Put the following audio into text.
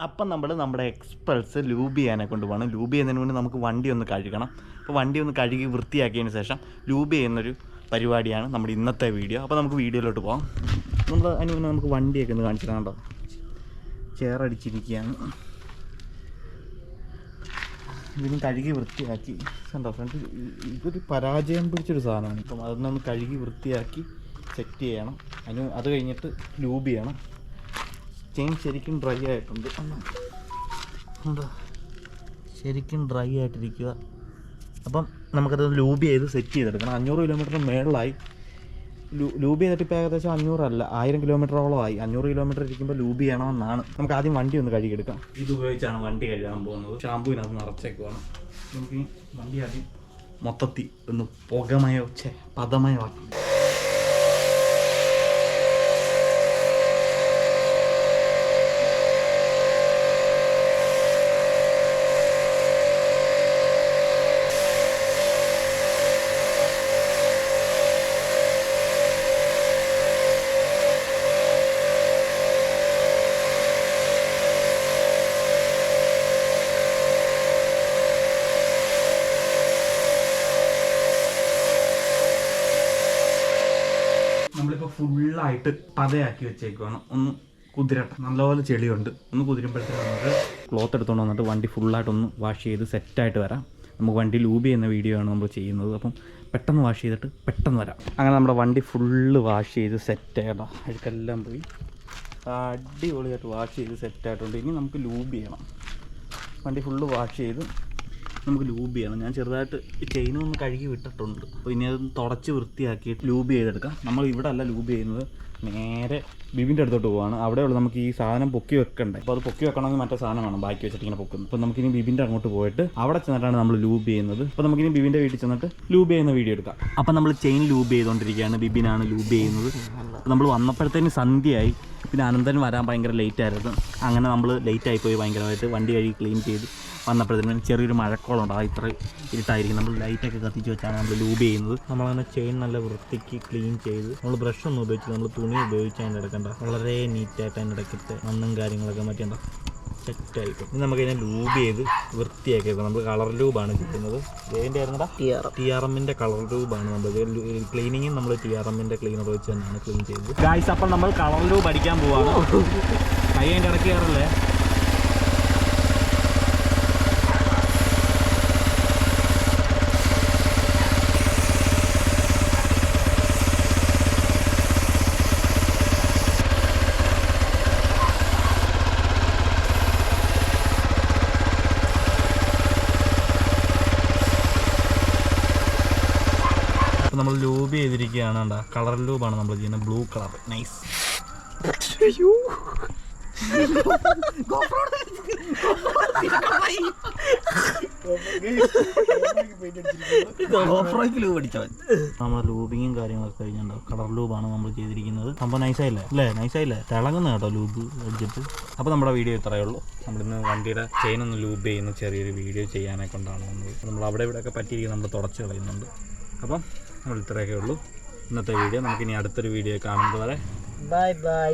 അപ്പം നമ്മുടെ Xpulse lube ചെയ്യാനെ കൊണ്ടുപോകണം. ലൂബ് ചെയ്യുന്നതിന് മുന്നേ നമുക്ക് വണ്ടി ഒന്ന് കഴുകണം. അപ്പോൾ വണ്ടി ഒന്ന് കഴുകി വൃത്തിയാക്കിയതിന് ശേഷം ലൂബ് ചെയ്യുന്നൊരു പരിപാടിയാണ് നമ്മുടെ ഇന്നത്തെ വീഡിയോ. അപ്പോൾ നമുക്ക് വീഡിയോയിലോട്ട് പോകാം. അതിന് മുന്നേ നമുക്ക് വണ്ടിയൊക്കെ ഒന്ന് കാണിച്ചു തരാം. കേട്ടോ, ചേറടിച്ചിരിക്കുകയാണ്. ഇതിന് കഴുകി വൃത്തിയാക്കി കണ്ടോ ഫ്രണ്ട്, ഇതൊരു പരാജയം പിടിച്ചൊരു സാധനമാണ്. ഇപ്പം അതൊന്ന് കഴുകി വൃത്തിയാക്കി സെറ്റ് ചെയ്യണം. അത് കഴിഞ്ഞിട്ട് ലൂബ് ചെയ്യണം. ചെയിൻ ശരിക്കും ഡ്രൈ ആയിട്ടുണ്ട്. എന്താ ശരിക്കും ഡ്രൈ ആയിട്ടിരിക്കുക. അപ്പം നമുക്കത് ലൂബ് ചെയ്ത് സെറ്റ് ചെയ്തെടുക്കണം. 500 കിലോമീറ്ററിന് മേളിലായി. ലൂബ് ചെയ്തിട്ട് ഇപ്പോൾ ഏകദേശം 500 അല്ല 1000 കിലോമീറ്ററോളമായി. 500 കിലോമീറ്റർ ഇരിക്കുമ്പോൾ ലൂബ് ചെയ്യണമെന്നാണ്. നമുക്ക് ആദ്യം വണ്ടി ഒന്ന് കഴുകിയെടുക്കാം. ഇത് ഉപയോഗിച്ചാണ് വണ്ടി കഴുകാൻ പോകുന്നത്. ഷാമ്പൂവിനകത്ത് നിറച്ചേക്കുവാണ്. നമുക്ക് ഈ വണ്ടി ആദ്യം മൊത്തത്തിൽ ഒന്ന് പുകമയോ പദമയമാക്കി. നമ്മളിപ്പോൾ ഫുള്ളായിട്ട് പതയാക്കി വെച്ചേക്കുവാണ്. ഒന്ന് കുതിരട്ടെ, നല്ലപോലെ ചെളിയുണ്ട്. ഒന്ന് കുതിരുമ്പോഴത്തേക്ക് നമുക്ക് ക്ലോത്ത് എടുത്തുകൊണ്ട് വന്നിട്ട് വണ്ടി ഫുള്ളായിട്ടൊന്ന് വാഷ് ചെയ്ത് സെറ്റായിട്ട് വരാം. നമുക്ക് വണ്ടി ലൂബ് ചെയ്യുന്ന വീഡിയോ ആണ് നമ്മൾ ചെയ്യുന്നത്. അപ്പം പെട്ടെന്ന് വാഷ് ചെയ്തിട്ട് പെട്ടെന്ന് വരാം. അങ്ങനെ നമ്മുടെ വണ്ടി ഫുള്ള് വാഷ് ചെയ്ത് സെറ്റായിട്ടോ, അഴുക്കെല്ലാം പോയി അടിപൊളിയായിട്ട് വാഷ് ചെയ്ത് സെറ്റായിട്ടുണ്ട്. ഇനി നമുക്ക് ലൂബ് ചെയ്യണം. വണ്ടി ഫുള്ള് വാഷ് ചെയ്ത് നമുക്ക് ലൂബ് ചെയ്യണം. ഞാൻ ചെറുതായിട്ട് ചെയിനൊന്ന് കഴുകി വിട്ടിട്ടുണ്ട്. അപ്പോൾ ഇനി അത് തുടച്ച് വൃത്തിയാക്കിയിട്ട് ലൂബ് ചെയ്തെടുക്കാം. നമ്മൾ ഇവിടെ അല്ല ലൂബ് ചെയ്യുന്നത്, നേരെ ബിബിൻ്റെ അടുത്തോട്ട് പോവാണ്. അവിടെയുള്ള നമുക്ക് ഈ സാധനം പൊക്കി വെക്കണ്ടേ. അപ്പോൾ അത് പൊക്കി വെക്കണമെങ്കിൽ മറ്റേ സാധനമാണ് ബാക്കി വെച്ചിട്ട് ഇങ്ങനെ പൊക്കുന്നത്. അപ്പോൾ നമുക്കിനി ബിബിൻ്റെ അങ്ങോട്ട് പോയിട്ട് അവിടെ ചെന്നിട്ടാണ് നമ്മൾ ലൂബ് ചെയ്യുന്നത്. അപ്പോൾ നമുക്കിനി ബിബിൻ്റെ വീട്ടിൽ ചെന്നിട്ട് ലൂബ് ചെയ്യുന്ന വീഡിയോ എടുക്കാം. അപ്പോൾ നമ്മൾ ചെയിൻ ലൂബ് ചെയ്തുകൊണ്ടിരിക്കുകയാണ്. ബിബിനാണ് ലൂബ് ചെയ്യുന്നത്. നമ്മൾ വന്നപ്പോഴത്തേന് സന്ധ്യയായി. പിന്നെ അനന്തൻ വരാൻ ഭയങ്കര ലേറ്റായിരുന്നു. അങ്ങനെ നമ്മൾ ലേറ്റായിപ്പോയി ഭയങ്കരമായിട്ട്. വണ്ടി കഴുകി ക്ലീൻ ചെയ്ത് വന്നപ്പോഴത്തേനും ചെറിയൊരു മഴക്കോളുണ്ട്. ഇത്ര ഇരുട്ടായിരിക്കും. നമ്മൾ ലൈറ്റൊക്കെ കത്തിച്ച് വെച്ചാണ് നമ്മൾ ലൂബ് ചെയ്യുന്നത്. നമ്മളങ്ങനെ ചെയിൻ നല്ല വൃത്തിക്ക് ക്ലീൻ ചെയ്ത് നമ്മൾ ബ്രഷൊന്നും ഉപയോഗിച്ച് നമ്മൾ തുണി ഉപയോഗിച്ച് അതിൻ്റെ എടുക്കണ്ട. വളരെ നീറ്റായിട്ട് അതിൻ്റെ ഇടയ്ക്കത്തെ മണ്ണും കാര്യങ്ങളൊക്കെ മാറ്റേണ്ട സെറ്റായിരിക്കും. ഇനി നമുക്കതിനെ ലൂബ് ചെയ്ത് വൃത്തിയാക്കിയത്. നമ്മൾ കളർ ലൂബാണ് കിട്ടുന്നത്. ഇതിൻ്റെ ആയിരുന്നടാ TRMൻ്റെ കളർ ലൂബാണ് നമ്മൾ ക്ലീനിങ്ങും നമ്മൾ TRMൻ്റെ ക്ലീനർ വെച്ച് തന്നെയാണ് ക്ലീൻ ചെയ്തത്. ഗായ്സ്, അപ്പം നമ്മൾ കളർ ലൂബ് അടിക്കാൻ പോവാണ്. കൈ അതിൻ്റെ ഇടയ്ക്ക് കയറല്ലേ. നമ്മൾ ലൂബ് ചെയ്തിരിക്കുകയാണ്. കണ്ടാ, കളർ ലൂബാണ് നമ്മൾ ചെയ്യുന്നത്. Blue colour. നൈസ്. നമ്മൾ ലൂബിങ്ങും കാര്യങ്ങളൊക്കെ കഴിഞ്ഞിട്ടുണ്ടാവും. കളർ ലൂബാണ് നമ്മൾ ചെയ്തിരിക്കുന്നത്. സംഭവം നൈസായില്ലേ അല്ലേ? നൈസായില്ലേ? തിളങ്ങുന്ന കേട്ടോ ലൂബ് അടിച്ചിട്ട്. അപ്പോൾ നമ്മുടെ വീഡിയോ ഇത്രയേ ഉള്ളൂ. നമ്മളിന്ന് വണ്ടിയുടെ ചെയിനൊന്ന് ലൂബ് ചെയ്യുന്ന ചെറിയൊരു വീഡിയോ ചെയ്യാനെ കൊണ്ടാണ് വന്നത്. നമ്മൾ അവിടെ ഇവിടെയൊക്കെ പറ്റിയിരിക്കും നമ്മൾ തുടച്ച് കളയുന്നുണ്ട്. അപ്പം നമ്മൾ ഇത്രയൊക്കെ ഉള്ളൂ ഇന്നത്തെ വീഡിയോ. നമുക്കിനി അടുത്തൊരു വീഡിയോ കാണുന്നത് വരെ ബൈ ബൈ.